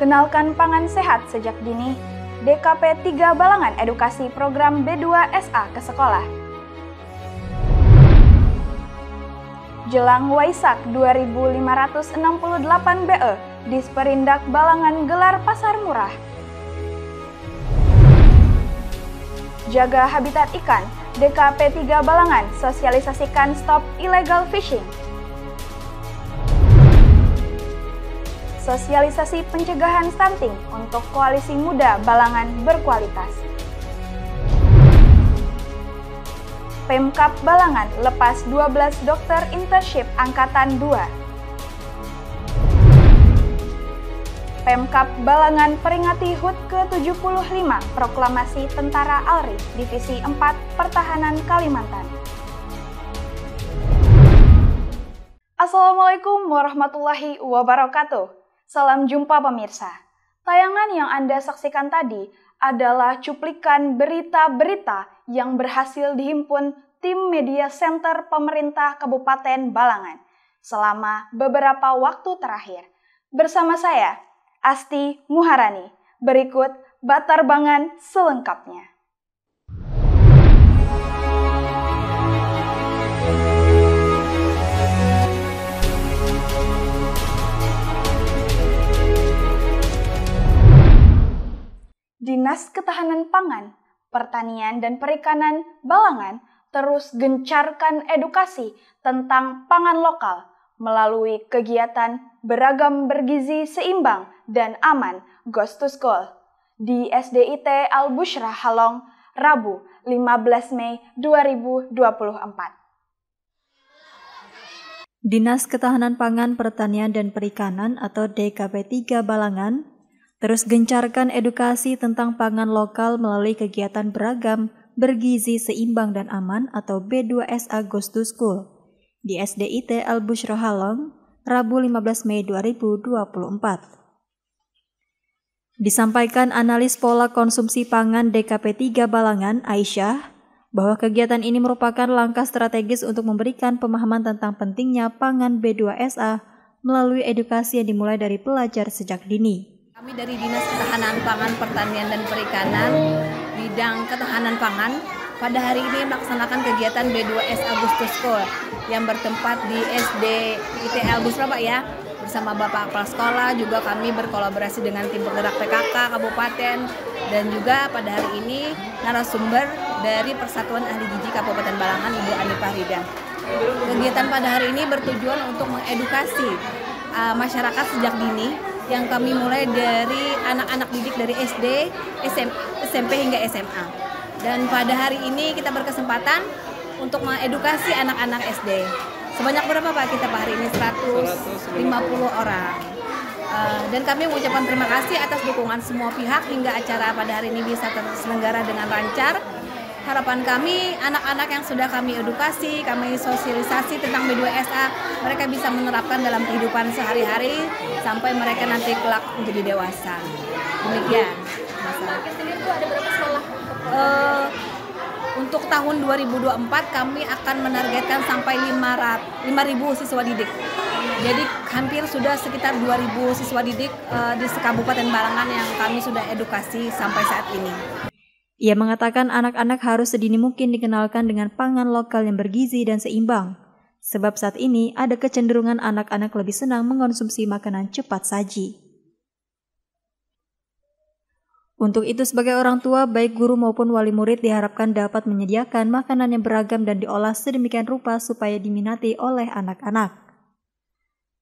Mengenalkan pangan sehat sejak dini, DKP 3 Balangan edukasi program B2SA ke sekolah. Jelang Waisak 2568 BE, Disperindak Balangan gelar pasar murah. Jaga habitat ikan, DKP 3 Balangan sosialisasikan stop illegal fishing. Sosialisasi pencegahan stunting untuk Koalisi Muda Balangan berkualitas. Pemkab Balangan lepas 12 dokter internship Angkatan 2. Pemkab Balangan peringati HUT ke-75 Proklamasi Tentara ALRI Divisi 4 Pertahanan Kalimantan. Assalamualaikum warahmatullahi wabarakatuh. Salam jumpa pemirsa. Tayangan yang Anda saksikan tadi adalah cuplikan berita-berita yang berhasil dihimpun tim Media Center Pemerintah Kabupaten Balangan selama beberapa waktu terakhir. Bersama saya, Asti Muharani. Berikut Batarbangan selengkapnya. Dinas Ketahanan Pangan, Pertanian dan Perikanan Balangan terus gencarkan edukasi tentang pangan lokal melalui kegiatan Beragam Bergizi Seimbang dan Aman Goes to School di SDIT Al-Bushra Halong, Rabu 15 Mei 2024. Dinas Ketahanan Pangan, Pertanian dan Perikanan atau DKP 3 Balangan terus gencarkan edukasi tentang pangan lokal melalui kegiatan Beragam Bergizi Seimbang dan Aman atau B2SA Goes to School di SDIT Al-Bushra Halong, Rabu 15 Mei 2024. Disampaikan analis pola konsumsi pangan DKP 3 Balangan, Aisyah, bahwa kegiatan ini merupakan langkah strategis untuk memberikan pemahaman tentang pentingnya pangan B2SA melalui edukasi yang dimulai dari pelajar sejak dini. Kami dari Dinas Ketahanan Pangan, Pertanian dan Perikanan, bidang ketahanan pangan, pada hari ini melaksanakan kegiatan B2SA Goes to School yang bertempat di SDIT Al-Bushra, Pak ya. Bersama Bapak Kepala Sekolah, juga kami berkolaborasi dengan tim penggerak PKK Kabupaten, dan juga pada hari ini narasumber dari Persatuan Ahli Gizi Kabupaten Balangan, Ibu Anifah Rida. Kegiatan pada hari ini bertujuan untuk mengedukasi masyarakat sejak dini, yang kami mulai dari anak-anak didik dari SD, SMP hingga SMA. Dan pada hari ini kita berkesempatan untuk mengedukasi anak-anak SD. Sebanyak berapa Pak kita Pak hari ini? 150 orang. Dan kami mengucapkan terima kasih atas dukungan semua pihak hingga acara pada hari ini bisa terselenggara dengan lancar. Harapan kami, anak-anak yang sudah kami edukasi, kami sosialisasi tentang B2SA, mereka bisa menerapkan dalam kehidupan sehari-hari sampai mereka nanti kelak menjadi dewasa. Demikian. Ada berapa sekolah? Untuk tahun 2024 kami akan menargetkan sampai 5.000 siswa didik. Jadi hampir sudah sekitar 2.000 siswa didik di Kabupaten Balangan yang kami sudah edukasi sampai saat ini. Ia mengatakan anak-anak harus sedini mungkin dikenalkan dengan pangan lokal yang bergizi dan seimbang, sebab saat ini ada kecenderungan anak-anak lebih senang mengonsumsi makanan cepat saji. Untuk itu sebagai orang tua, baik guru maupun wali murid diharapkan dapat menyediakan makanan yang beragam dan diolah sedemikian rupa supaya diminati oleh anak-anak.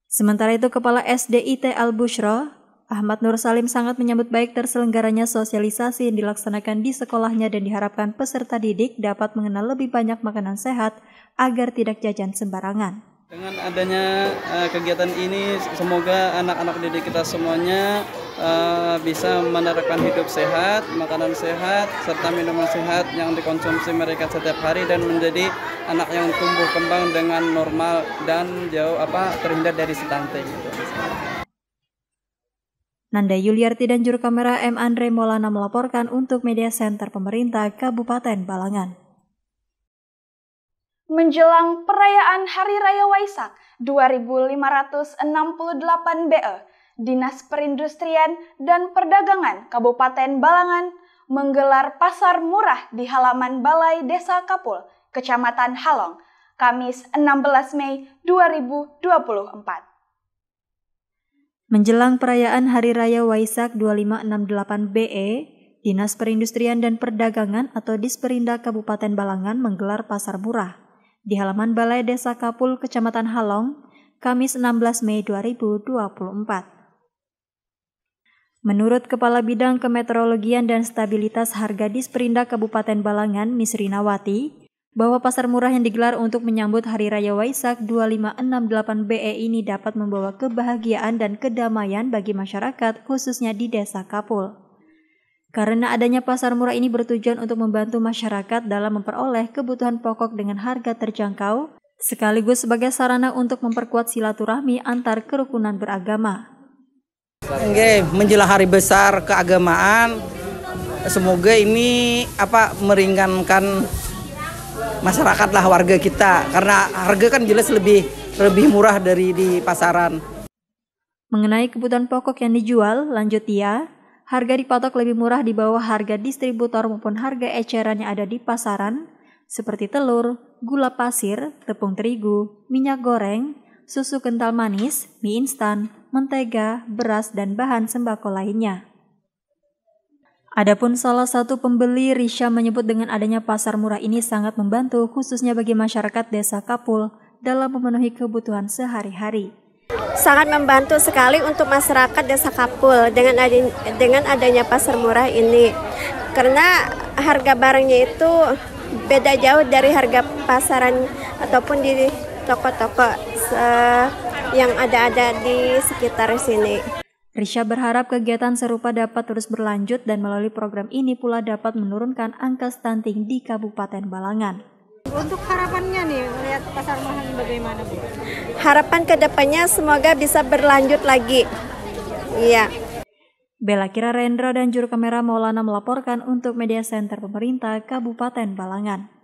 Sementara itu Kepala SDIT Al-Bushra, Ahmad Nur Salim sangat menyambut baik terselenggaranya sosialisasi yang dilaksanakan di sekolahnya dan diharapkan peserta didik dapat mengenal lebih banyak makanan sehat agar tidak jajan sembarangan. Dengan adanya kegiatan ini, semoga anak-anak didik kita semuanya bisa menerapkan hidup sehat, makanan sehat, serta minuman sehat yang dikonsumsi mereka setiap hari dan menjadi anak yang tumbuh kembang dengan normal dan terhindar dari stunting. Nanda Yuliarti dan juru kamera M. Andre Maulana melaporkan untuk Media Center Pemerintah Kabupaten Balangan. Menjelang perayaan Hari Raya Waisak 2568 BE, Dinas Perindustrian dan Perdagangan Kabupaten Balangan menggelar pasar murah di halaman Balai Desa Kapul, Kecamatan Halong, Kamis 16 Mei 2024. Menjelang perayaan Hari Raya Waisak 2568 BE, Dinas Perindustrian dan Perdagangan atau Disperinda Kabupaten Balangan menggelar pasar murah di halaman Balai Desa Kapul, Kecamatan Halong, Kamis 16 Mei 2024. Menurut Kepala Bidang Kemeteorologian dan Stabilitas Harga Disperinda Kabupaten Balangan, Misrinawati, bahwa pasar murah yang digelar untuk menyambut Hari Raya Waisak 2568 BE ini dapat membawa kebahagiaan dan kedamaian bagi masyarakat, khususnya di Desa Kapul. Karena adanya pasar murah ini bertujuan untuk membantu masyarakat dalam memperoleh kebutuhan pokok dengan harga terjangkau, sekaligus sebagai sarana untuk memperkuat silaturahmi antar kerukunan beragama. Menjelang hari besar keagamaan, semoga ini meringankan masyarakat lah, warga kita, karena harga kan jelas lebih murah dari di pasaran. Mengenai kebutuhan pokok yang dijual, lanjut dia, harga dipatok lebih murah di bawah harga distributor maupun harga eceran yang ada di pasaran, seperti telur, gula pasir, tepung terigu, minyak goreng, susu kental manis, mie instan, mentega, beras, dan bahan sembako lainnya. Adapun salah satu pembeli, Risha, menyebut dengan adanya pasar murah ini sangat membantu khususnya bagi masyarakat Desa Kapul dalam memenuhi kebutuhan sehari-hari. Sangat membantu sekali untuk masyarakat Desa Kapul dengan adanya pasar murah ini. Karena harga barangnya itu beda jauh dari harga pasaran ataupun di toko-toko yang ada di sekitar sini. Risha berharap kegiatan serupa dapat terus berlanjut dan melalui program ini pula dapat menurunkan angka stunting di Kabupaten Balangan. Untuk harapannya nih, melihat pasar murah ini bagaimana, Bu? Harapan kedepannya semoga bisa berlanjut lagi. Iya. Bella Kira Rendra dan juru kamera Maulana melaporkan untuk Media Center Pemerintah Kabupaten Balangan.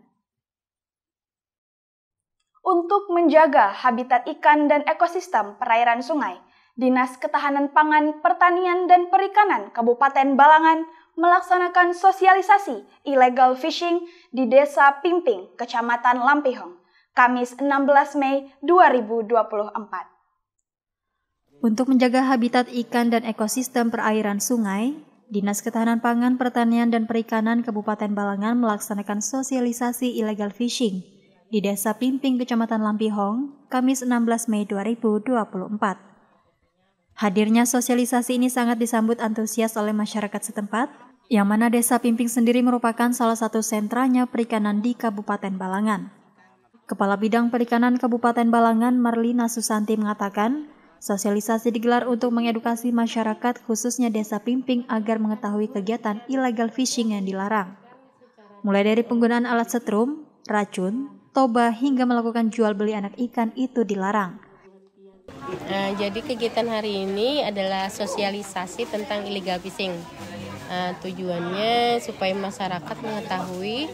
Untuk menjaga habitat ikan dan ekosistem perairan sungai, Dinas Ketahanan Pangan, Pertanian, dan Perikanan Kabupaten Balangan melaksanakan sosialisasi illegal fishing di Desa Pimping, Kecamatan Lampihong, Kamis 16 Mei 2024. Untuk menjaga habitat ikan dan ekosistem perairan sungai, Dinas Ketahanan Pangan, Pertanian, dan Perikanan Kabupaten Balangan melaksanakan sosialisasi illegal fishing di Desa Pimping, Kecamatan Lampihong, Kamis 16 Mei 2024. Hadirnya sosialisasi ini sangat disambut antusias oleh masyarakat setempat, yang mana Desa Pimping sendiri merupakan salah satu sentranya perikanan di Kabupaten Balangan. Kepala Bidang Perikanan Kabupaten Balangan, Marlina Susanti, mengatakan, sosialisasi digelar untuk mengedukasi masyarakat khususnya Desa Pimping agar mengetahui kegiatan illegal fishing yang dilarang. Mulai dari penggunaan alat setrum, racun, toba, hingga melakukan jual beli anak ikan itu dilarang. Jadi kegiatan hari ini adalah sosialisasi tentang illegal fishing. Tujuannya supaya masyarakat mengetahui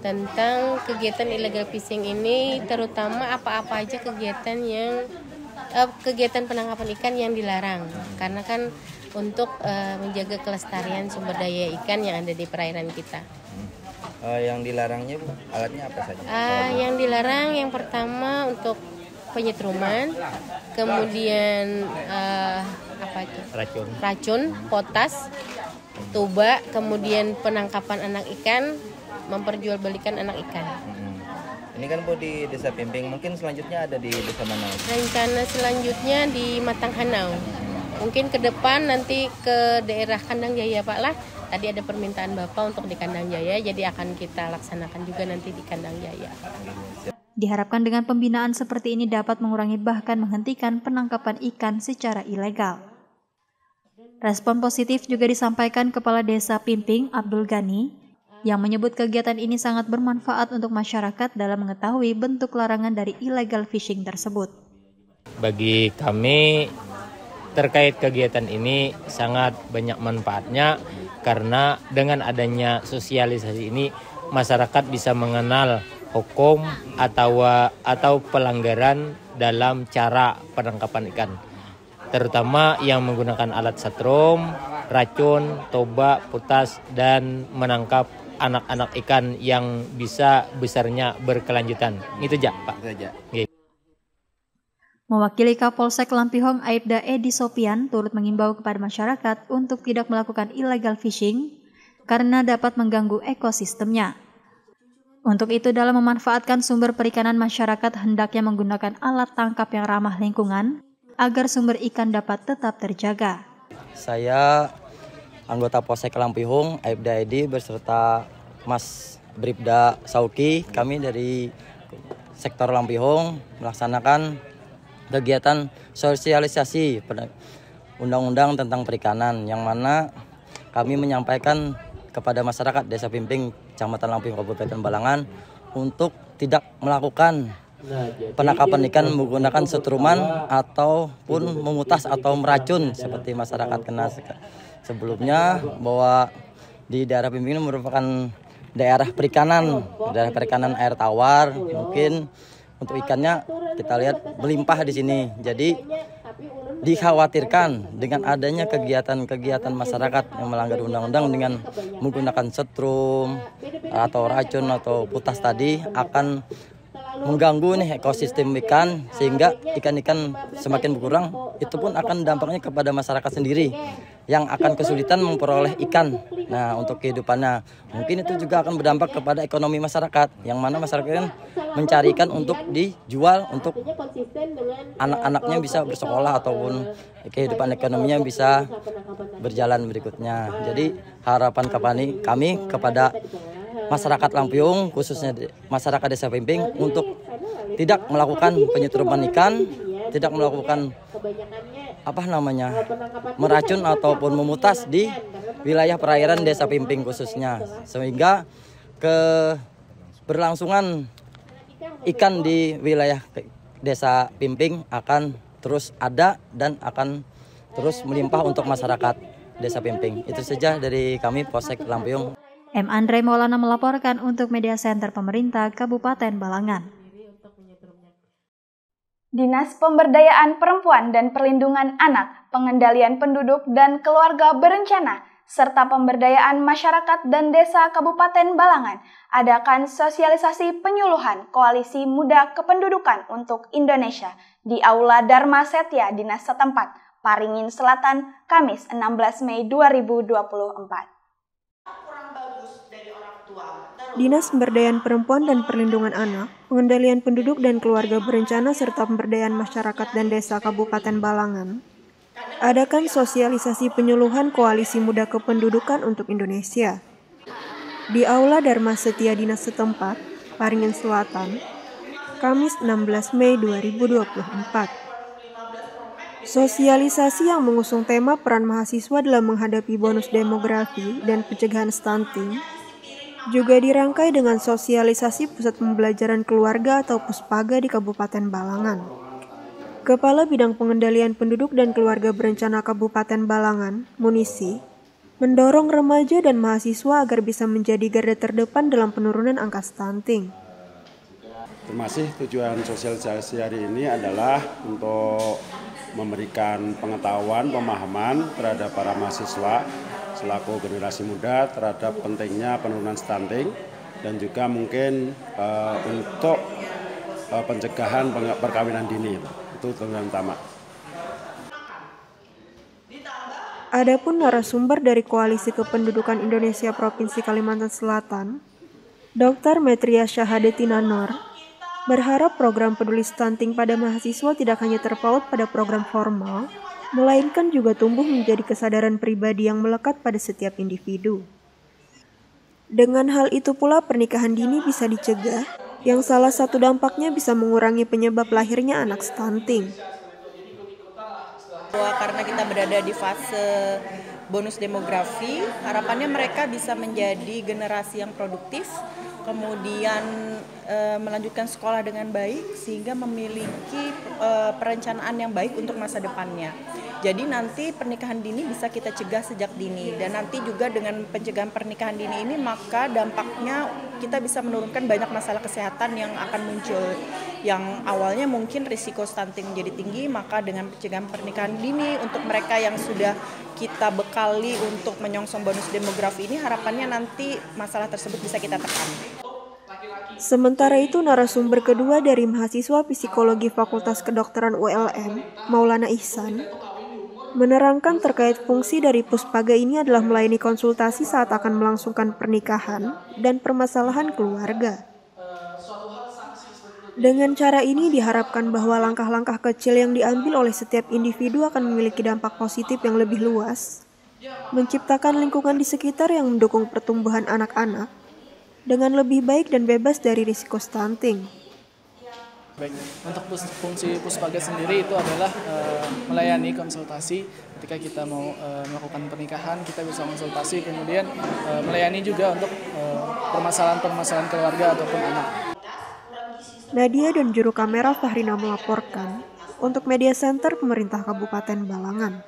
tentang kegiatan illegal fishing ini, terutama apa-apa aja kegiatan penangkapan ikan yang dilarang. Karena kan untuk menjaga kelestarian sumber daya ikan yang ada di perairan kita. Yang dilarangnya, Bu, alatnya apa saja? Yang dilarang yang pertama untuk penyetruman, kemudian racun, potas, tuba, kemudian penangkapan anak ikan, memperjualbelikan anak ikan. Ini kan, Bu, di Desa Pimping, mungkin selanjutnya ada di desa mana? Rencana selanjutnya di Matanghanau. Mungkin ke depan nanti ke daerah Kandang Jaya, Pak lah. Tadi ada permintaan Bapak untuk di Kandang Jaya, jadi akan kita laksanakan juga nanti di Kandang Jaya. Diharapkan dengan pembinaan seperti ini dapat mengurangi bahkan menghentikan penangkapan ikan secara ilegal. Respon positif juga disampaikan Kepala Desa Pimping, Abdul Ghani, yang menyebut kegiatan ini sangat bermanfaat untuk masyarakat dalam mengetahui bentuk larangan dari illegal fishing tersebut. Bagi kami, terkait kegiatan ini sangat banyak manfaatnya karena dengan adanya sosialisasi ini masyarakat bisa mengenal hukum atau pelanggaran dalam cara penangkapan ikan. terutama yang menggunakan alat setrum, racun, toba, potas, dan menangkap anak-anak ikan yang bisa besarnya berkelanjutan. Itu aja, Pak. Gitu. Mewakili Kapolsek Lampihong, Aibda Edi Sopian turut mengimbau kepada masyarakat untuk tidak melakukan illegal fishing karena dapat mengganggu ekosistemnya. Untuk itu, dalam memanfaatkan sumber perikanan, masyarakat hendaknya menggunakan alat tangkap yang ramah lingkungan agar sumber ikan dapat tetap terjaga. Saya anggota Polsek Lampihong, Aibda Edi beserta Mas Bribda Sauki, kami dari sektor Lampihong melaksanakan kegiatan sosialisasi undang-undang tentang perikanan, yang mana kami menyampaikan kepada masyarakat Desa Pimping, Kecamatan Lampihong, Kabupaten Balangan untuk tidak melakukan penangkapan ikan menggunakan setruman ataupun memutas atau meracun seperti masyarakat kenal sebelumnya, bahwa di daerah Pimping ini merupakan daerah perikanan air tawar. Mungkin untuk ikannya kita lihat melimpah di sini. Jadi dikhawatirkan dengan adanya kegiatan masyarakat yang melanggar undang-undang dengan menggunakan setrum atau racun atau putas tadi akan mengganggu nih ekosistem ikan, sehingga ikan-ikan semakin berkurang. Itu pun akan dampaknya kepada masyarakat sendiri yang akan kesulitan memperoleh ikan. Nah, untuk kehidupannya mungkin itu juga akan berdampak kepada ekonomi masyarakat, yang mana masyarakat kan mencari ikan untuk dijual, untuk anak-anaknya bisa bersekolah ataupun kehidupan ekonominya bisa berjalan berikutnya. Jadi harapan kami kepada masyarakat Lampihong, khususnya masyarakat Desa Pimping, untuk tidak melakukan penyetruman ikan, tidak melakukan meracun ataupun memutas di wilayah perairan Desa Pimping khususnya, sehingga keberlangsungan ikan di wilayah Desa Pimping akan terus ada dan akan terus melimpah untuk masyarakat Desa Pimping. Itu saja dari kami Polsek Lampihong. M. Andre Maulana melaporkan untuk Media Center Pemerintah Kabupaten Balangan. Dinas Pemberdayaan Perempuan dan Perlindungan Anak, Pengendalian Penduduk dan Keluarga Berencana, serta Pemberdayaan Masyarakat dan Desa Kabupaten Balangan adakan sosialisasi penyuluhan Koalisi Muda Kependudukan untuk Indonesia di Aula Dharma Setya Dinas setempat, Paringin Selatan, Kamis 16 Mei 2024. Dinas Pemberdayaan Perempuan dan Perlindungan Anak, Pengendalian Penduduk dan Keluarga Berencana serta Pemberdayaan Masyarakat dan Desa Kabupaten Balangan adakan sosialisasi penyuluhan Koalisi Muda Kependudukan untuk Indonesia di Aula Dharma Setya Dinas setempat, Paringin Selatan, Kamis 16 Mei 2024. Sosialisasi yang mengusung tema peran mahasiswa dalam menghadapi bonus demografi dan pencegahan stunting juga dirangkai dengan sosialisasi Pusat Pembelajaran Keluarga atau Puspaga di Kabupaten Balangan. Kepala Bidang Pengendalian Penduduk dan Keluarga Berencana Kabupaten Balangan, Munisi, mendorong remaja dan mahasiswa agar bisa menjadi garda terdepan dalam penurunan angka stunting. Termasuk tujuan sosialisasi hari ini adalah untuk memberikan pengetahuan, pemahaman terhadap para mahasiswa selaku generasi muda terhadap pentingnya penurunan stunting, dan juga mungkin untuk pencegahan perkawinan dini. Itu tujuan utama. Adapun narasumber dari Koalisi Kependudukan Indonesia Provinsi Kalimantan Selatan, Dr. Metria Syahadeti Nanor, berharap program peduli stunting pada mahasiswa tidak hanya terpaut pada program formal, melainkan juga tumbuh menjadi kesadaran pribadi yang melekat pada setiap individu. Dengan hal itu pula pernikahan dini bisa dicegah, yang salah satu dampaknya bisa mengurangi penyebab lahirnya anak stunting. Karena kita berada di fase bonus demografi, harapannya mereka bisa menjadi generasi yang produktif, kemudian melanjutkan sekolah dengan baik sehingga memiliki perencanaan yang baik untuk masa depannya. Jadi nanti pernikahan dini bisa kita cegah sejak dini, dan nanti juga dengan pencegahan pernikahan dini ini maka dampaknya kita bisa menurunkan banyak masalah kesehatan yang akan muncul. Yang awalnya mungkin risiko stunting menjadi tinggi, maka dengan pencegahan pernikahan dini untuk mereka yang sudah kita bekali untuk menyongsong bonus demografi ini, harapannya nanti masalah tersebut bisa kita tekan. Sementara itu, narasumber kedua dari mahasiswa psikologi Fakultas Kedokteran ULM, Maulana Ihsan, menerangkan terkait fungsi dari Puspaga ini adalah melayani konsultasi saat akan melangsungkan pernikahan dan permasalahan keluarga. Dengan cara ini diharapkan bahwa langkah-langkah kecil yang diambil oleh setiap individu akan memiliki dampak positif yang lebih luas, menciptakan lingkungan di sekitar yang mendukung pertumbuhan anak-anak dengan lebih baik dan bebas dari risiko stunting. Baik, untuk fungsi Puspaga sendiri itu adalah melayani konsultasi ketika kita mau melakukan pernikahan, kita bisa konsultasi, kemudian melayani juga untuk permasalahan-permasalahan keluarga ataupun anak. Nadia dan juru kamera Fahrina melaporkan untuk Media Center Pemerintah Kabupaten Balangan.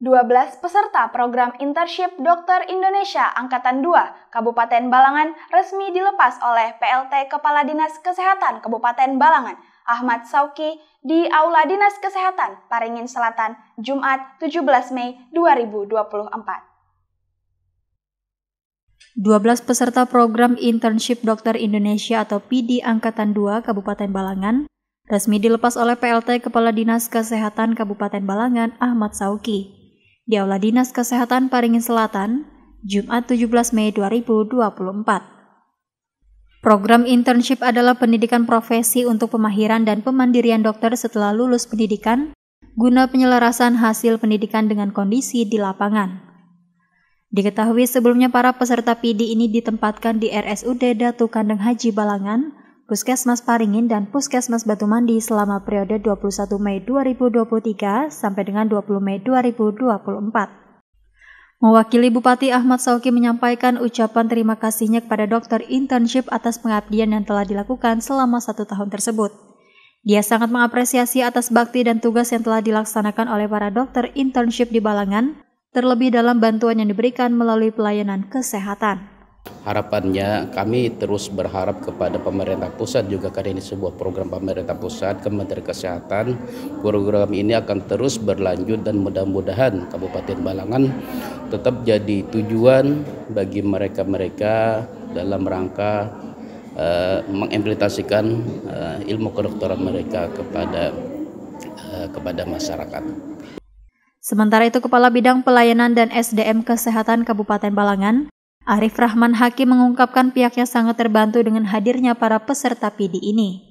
12 peserta program internship Dokter Indonesia Angkatan 2 Kabupaten Balangan resmi dilepas oleh PLT Kepala Dinas Kesehatan Kabupaten Balangan, Ahmad Sauki, di Aula Dinas Kesehatan, Paringin Selatan, Jumat 17 Mei 2024. 12 peserta program internship Dokter Indonesia atau PD Angkatan 2 Kabupaten Balangan resmi dilepas oleh PLT Kepala Dinas Kesehatan Kabupaten Balangan, Ahmad Sauki, di Aula Dinas Kesehatan Paringin Selatan, Jumat 17 Mei 2024. Program internship adalah pendidikan profesi untuk pemahiran dan pemandirian dokter setelah lulus pendidikan guna penyelarasan hasil pendidikan dengan kondisi di lapangan. Diketahui sebelumnya para peserta PD ini ditempatkan di RSUD Datu Kandeng Haji Balangan, Puskesmas Paringin dan Puskesmas Batu Mandi selama periode 21 Mei 2023 sampai dengan 20 Mei 2024. Mewakili Bupati Ahmad Sauki menyampaikan ucapan terima kasihnya kepada dokter internship atas pengabdian yang telah dilakukan selama 1 tahun tersebut. Dia sangat mengapresiasi atas bakti dan tugas yang telah dilaksanakan oleh para dokter internship di Balangan, terlebih dalam bantuan yang diberikan melalui pelayanan kesehatan. Harapannya kami terus berharap kepada pemerintah pusat juga, karena ini sebuah program pemerintah pusat, Kementerian Kesehatan. Program ini akan terus berlanjut dan mudah-mudahan Kabupaten Balangan tetap jadi tujuan bagi mereka-mereka dalam rangka mengimplementasikan ilmu kedokteran mereka kepada masyarakat. Sementara itu, Kepala Bidang Pelayanan dan SDM Kesehatan Kabupaten Balangan, Arif Rahman Hakim, mengungkapkan pihaknya sangat terbantu dengan hadirnya para peserta PD ini.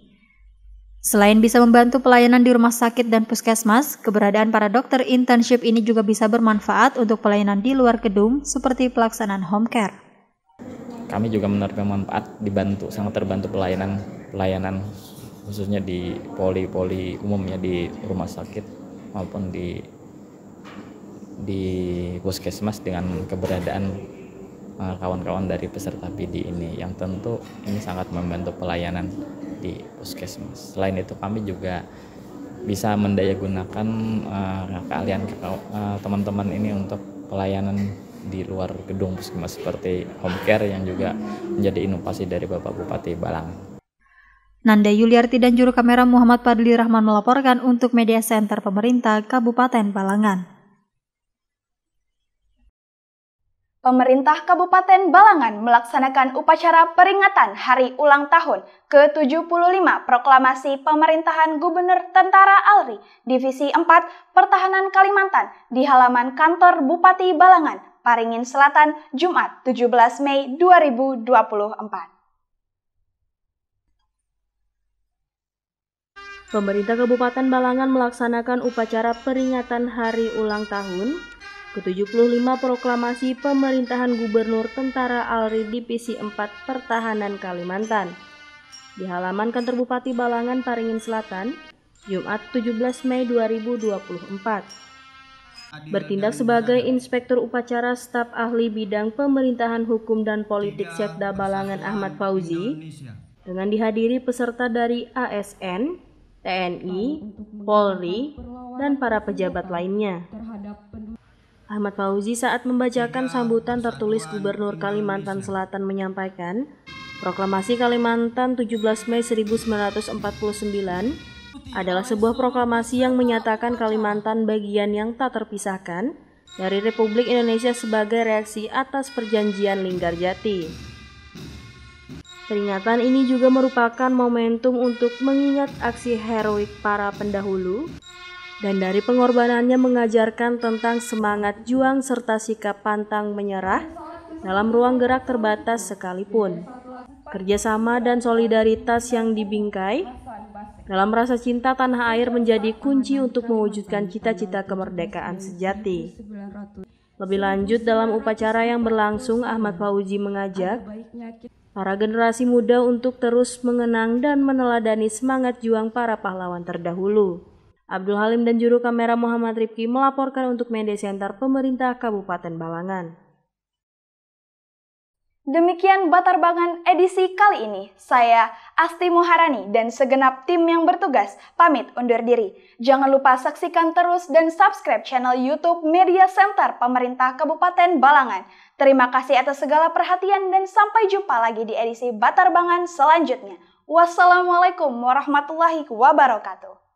Selain bisa membantu pelayanan di rumah sakit dan puskesmas, keberadaan para dokter internship ini juga bisa bermanfaat untuk pelayanan di luar gedung seperti pelaksanaan home care. Kami juga menerima manfaat, sangat terbantu pelayanan khususnya di poli umumnya di rumah sakit maupun di puskesmas dengan keberadaan kawan-kawan dari peserta PD ini, yang tentu ini sangat membantu pelayanan di puskesmas. Selain itu kami juga bisa mendayagunakan keahlian teman-teman ini untuk pelayanan di luar gedung puskesmas seperti home care yang juga menjadi inovasi dari Bapak Bupati Balangan. Nanda Yuliarti dan juru kamera Muhammad Fadli Rahman melaporkan untuk Media Center Pemerintah Kabupaten Balangan. Pemerintah Kabupaten Balangan melaksanakan upacara peringatan Hari Ulang Tahun ke-75 Proklamasi Pemerintahan Gubernur Tentara ALRI Divisi 4 Pertahanan Kalimantan di halaman kantor Bupati Balangan, Paringin Selatan, Jumat 17 Mei 2024. Pemerintah Kabupaten Balangan melaksanakan upacara peringatan Hari Ulang Tahun ke-75 Proklamasi Pemerintahan Gubernur Tentara ALRI Divisi 4 Pertahanan Kalimantan di halaman kantor Bupati Balangan, Paringin Selatan, Jumat 17 Mei 2024. Bertindak sebagai Inspektur Upacara Staf Ahli Bidang Pemerintahan Hukum dan Politik Sekda Balangan Ahmad Fauzi, dengan dihadiri peserta dari ASN, TNI, Polri, dan para pejabat lainnya. Ahmad Fauzi saat membacakan sambutan tertulis Gubernur Kalimantan Selatan menyampaikan, Proklamasi Kalimantan 17 Mei 1949 adalah sebuah proklamasi yang menyatakan Kalimantan bagian yang tak terpisahkan dari Republik Indonesia sebagai reaksi atas perjanjian Linggarjati. Peringatan ini juga merupakan momentum untuk mengingat aksi heroik para pendahulu dan dari pengorbanannya mengajarkan tentang semangat juang serta sikap pantang menyerah dalam ruang gerak terbatas sekalipun. Kerjasama dan solidaritas yang dibingkai dalam rasa cinta tanah air menjadi kunci untuk mewujudkan cita-cita kemerdekaan sejati. Lebih lanjut dalam upacara yang berlangsung, Ahmad Fauzi mengajak para generasi muda untuk terus mengenang dan meneladani semangat juang para pahlawan terdahulu. Abdul Halim dan juru kamera Muhammad Rifki melaporkan untuk Media Center Pemerintah Kabupaten Balangan. Demikian Batarbangan edisi kali ini. Saya Asti Muharani dan segenap tim yang bertugas pamit undur diri. Jangan lupa saksikan terus dan subscribe channel YouTube Media Center Pemerintah Kabupaten Balangan. Terima kasih atas segala perhatian dan sampai jumpa lagi di edisi Batarbangan selanjutnya. Wassalamualaikum warahmatullahi wabarakatuh.